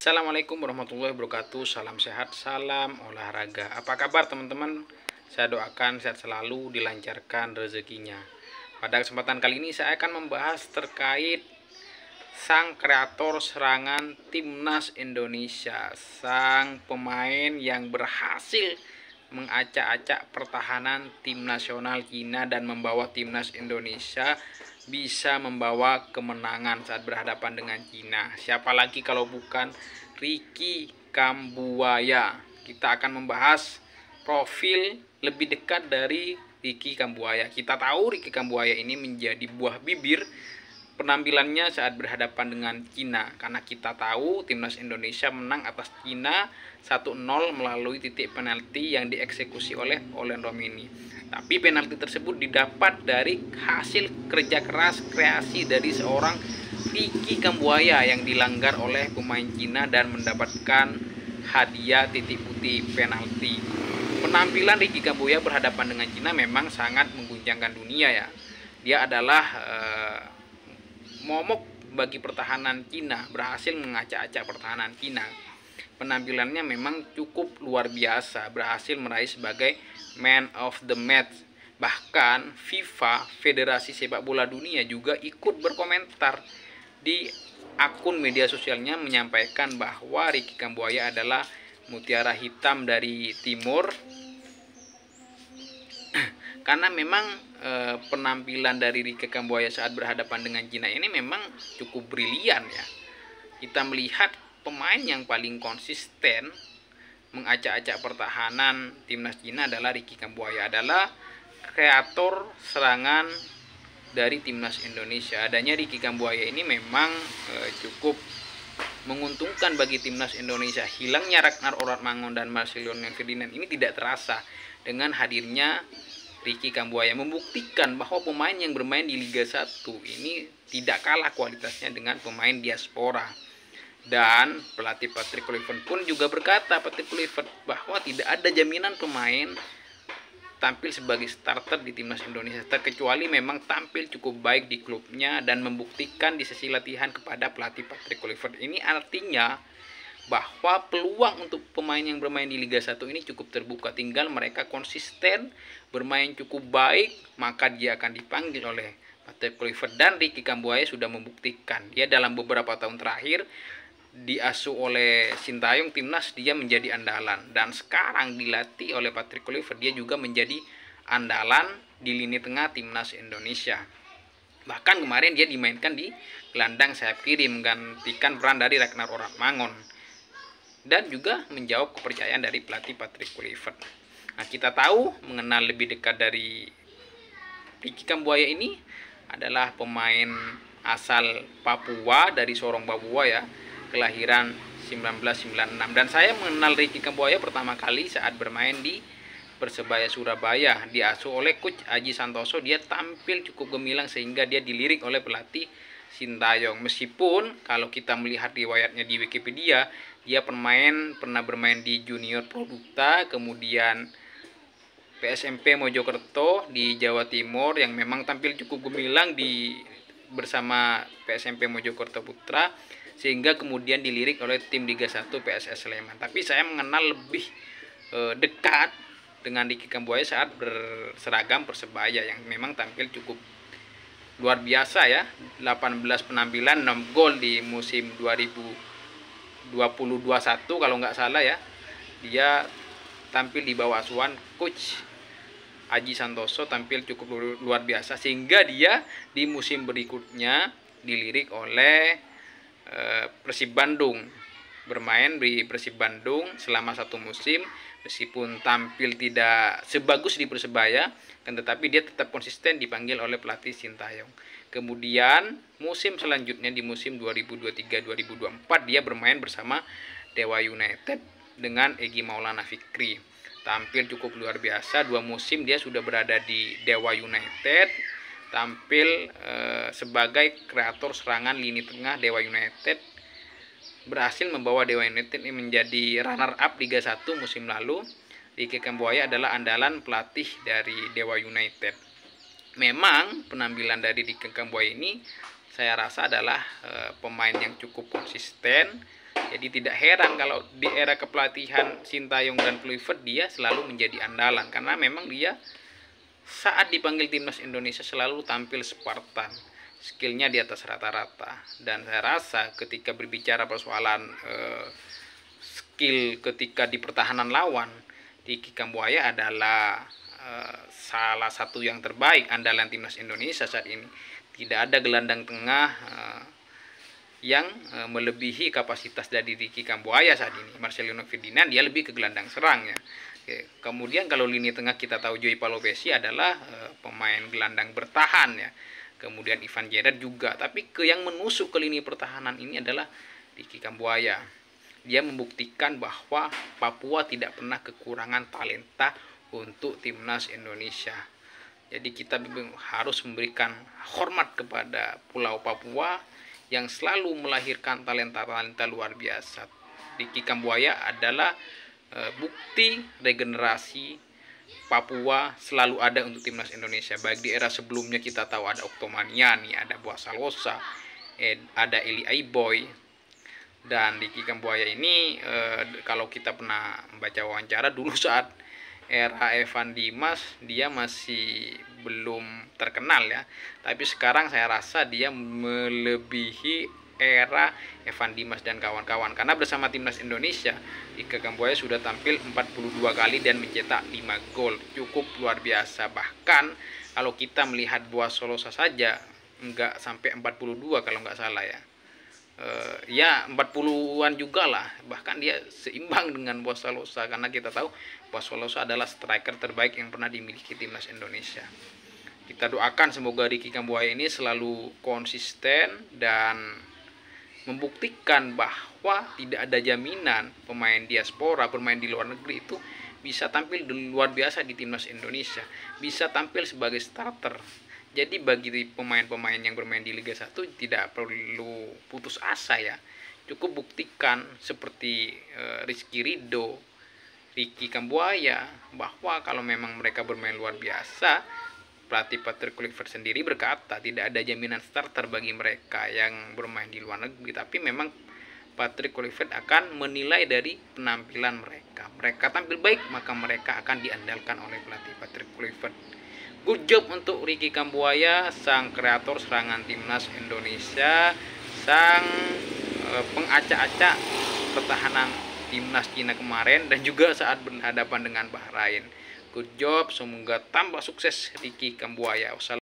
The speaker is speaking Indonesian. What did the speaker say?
Assalamualaikum warahmatullahi wabarakatuh. Salam sehat, salam olahraga. Apa kabar teman-teman? Saya doakan sehat selalu, dilancarkan rezekinya. Pada kesempatan kali ini saya akan membahas terkait sang kreator serangan timnas Indonesia, sang pemain yang berhasil mengacak-acak pertahanan tim nasional Cina dan membawa timnas Indonesia bisa membawa kemenangan saat berhadapan dengan Cina. Siapa lagi kalau bukan Ricky Kambuaya. Kita akan membahas profil lebih dekat dari Ricky Kambuaya. Kita tahu Ricky Kambuaya ini menjadi buah bibir penampilannya saat berhadapan dengan Cina, karena kita tahu timnas Indonesia menang atas Cina 1-0 melalui titik penalti yang dieksekusi oleh Olen Romini. Tapi penalti tersebut didapat dari hasil kerja keras kreasi dari seorang Ricky Kambuaya yang dilanggar oleh pemain Cina dan mendapatkan hadiah titik putih penalti. Penampilan Ricky Kambuaya berhadapan dengan Cina memang sangat mengguncangkan dunia ya. Dia adalah momok bagi pertahanan Cina, berhasil mengacak-acak pertahanan Cina. Penampilannya memang cukup luar biasa, berhasil meraih sebagai Man of the Match. Bahkan FIFA, Federasi Sepak Bola Dunia juga ikut berkomentar di akun media sosialnya menyampaikan bahwa Ricky Kambuaya adalah mutiara hitam dari Timur, karena memang penampilan dari Ricky Kambuaya saat berhadapan dengan Cina ini memang cukup brilian ya. Kita melihat pemain yang paling konsisten mengacak-acak pertahanan timnas Cina adalah Ricky Kambuaya, adalah kreator serangan dari timnas Indonesia. Adanya Ricky Kambuaya ini memang cukup menguntungkan bagi timnas Indonesia. Hilangnya Ragnar Oratmangun dan Marcelino Ferdinand ini tidak terasa dengan hadirnya Ricky Kambuaya, membuktikan bahwa pemain yang bermain di Liga 1 ini tidak kalah kualitasnya dengan pemain diaspora. Dan pelatih Patrick Kluivert pun juga berkata, Patrick Kluivert, bahwa tidak ada jaminan pemain tampil sebagai starter di timnas Indonesia, terkecuali memang tampil cukup baik di klubnya dan membuktikan di sesi latihan kepada pelatih Patrick Kluivert. Ini artinya bahwa peluang untuk pemain yang bermain di Liga 1 ini cukup terbuka, tinggal mereka konsisten bermain cukup baik, maka dia akan dipanggil oleh Patrick Kluivert. Dan Ricky Kambuaya sudah membuktikan, dia dalam beberapa tahun terakhir diasuh oleh Sintayong timnas, dia menjadi andalan, dan sekarang dilatih oleh Patrick Kluivert, dia juga menjadi andalan di lini tengah timnas Indonesia. Bahkan kemarin dia dimainkan di gelandang sayap kiri menggantikan peran dari Ragnar Oratmangun dan juga menjawab kepercayaan dari pelatih Patrick Kluivert. Nah, kita tahu mengenal lebih dekat dari Ricky Kambuaya ini adalah pemain asal Papua, dari Sorong Papua ya, kelahiran 1996. Dan saya mengenal Ricky Kambuaya pertama kali saat bermain di Persebaya Surabaya, diasuh oleh coach Aji Santoso. Dia tampil cukup gemilang sehingga dia dilirik oleh pelatih Sintayong. Meskipun kalau kita melihat riwayatnya di Wikipedia, dia pernah bermain di Junior Produkta, kemudian PSMP Mojokerto di Jawa Timur yang memang tampil cukup gemilang bersama PSMP Mojokerto Putra, sehingga kemudian dilirik oleh tim Liga 1 PSS Sleman. Tapi saya mengenal lebih dekat dengan Ricky Kambuaya saat berseragam Persebaya yang memang tampil cukup luar biasa ya. 18 penampilan, 6 gol di musim 2020-21 kalau nggak salah ya. Dia tampil di bawah asuhan coach Aji Santoso, tampil cukup luar biasa sehingga dia di musim berikutnya dilirik oleh Persib Bandung, bermain di Persib Bandung selama 1 musim. Meskipun tampil tidak sebagus di Persebaya, kan tetapi dia tetap konsisten dipanggil oleh pelatih Sintayong. Kemudian musim selanjutnya di musim 2023-2024 dia bermain bersama Dewa United dengan Egy Maulana Fikri. Tampil cukup luar biasa, 2 musim dia sudah berada di Dewa United, tampil sebagai kreator serangan lini tengah Dewa United, berhasil membawa Dewa United ini menjadi runner up Liga 1 musim lalu. Ricky Kambuaya adalah andalan pelatih dari Dewa United. Memang penampilan dari Ricky Kambuaya ini saya rasa adalah pemain yang cukup konsisten, Jadi tidak heran kalau di era kepelatihan Sintayong dan Kluivert dia selalu menjadi andalan, karena memang dia saat dipanggil timnas Indonesia selalu tampil Spartan, skillnya di atas rata-rata. Dan saya rasa ketika berbicara persoalan skill ketika di pertahanan lawan, Ricky Kambuaya adalah salah satu yang terbaik andalan timnas Indonesia saat ini. Tidak ada gelandang tengah yang melebihi kapasitas dari Ricky Kambuaya saat ini. Marcelino Ferdinand dia lebih ke gelandang serang ya. Oke. Kemudian kalau lini tengah kita tahu Joey Palopesi adalah pemain gelandang bertahan ya. Kemudian Ivan Jeddah juga, tapi yang menusuk ke lini pertahanan ini adalah Ricky Kambuaya. Dia membuktikan bahwa Papua tidak pernah kekurangan talenta untuk timnas Indonesia. Jadi kita harus memberikan hormat kepada Pulau Papua yang selalu melahirkan talenta-talenta luar biasa. Ricky Kambuaya adalah bukti regenerasi Papua selalu ada untuk timnas Indonesia. Baik di era sebelumnya kita tahu ada Oktomaniani, ada Boas Salosa, ada Eli Aiboy. Dan Ricky Kambuaya ini kalau kita pernah membaca wawancara dulu saat era Evan Dimas dia masih belum terkenal ya, tapi sekarang saya rasa dia melebihi era Evan Dimas dan kawan-kawan, karena bersama timnas Indonesia Ricky Kambuaya sudah tampil 42 kali dan mencetak 5 gol, cukup luar biasa. Bahkan kalau kita melihat Boas Solosa saja enggak sampai 42 kalau nggak salah ya. Ya 40-an juga lah, bahkan dia seimbang dengan Boas Salosa, karena kita tahu Boas Salosa adalah striker terbaik yang pernah dimiliki timnas Indonesia. Kita doakan semoga Ricky Kambuaya ini selalu konsisten dan membuktikan bahwa tidak ada jaminan pemain diaspora, bermain di luar negeri itu bisa tampil luar biasa di timnas Indonesia, bisa tampil sebagai starter. Jadi bagi pemain-pemain yang bermain di Liga 1 tidak perlu putus asa ya. Cukup buktikan seperti Rizky Ridho, Ricky Kambuaya, bahwa kalau memang mereka bermain luar biasa, pelatih Patrick Kluivert sendiri berkata tidak ada jaminan starter bagi mereka yang bermain di luar negeri. Tapi memang Patrick Kluivert akan menilai dari penampilan mereka. Mereka tampil baik, maka mereka akan diandalkan oleh pelatih Patrick Kluivert. Good job untuk Ricky Kambuaya, sang kreator serangan timnas Indonesia, sang pengacak-acak pertahanan timnas Cina kemarin dan juga saat berhadapan dengan Bahrain. Good job, semoga tambah sukses Ricky Kambuaya.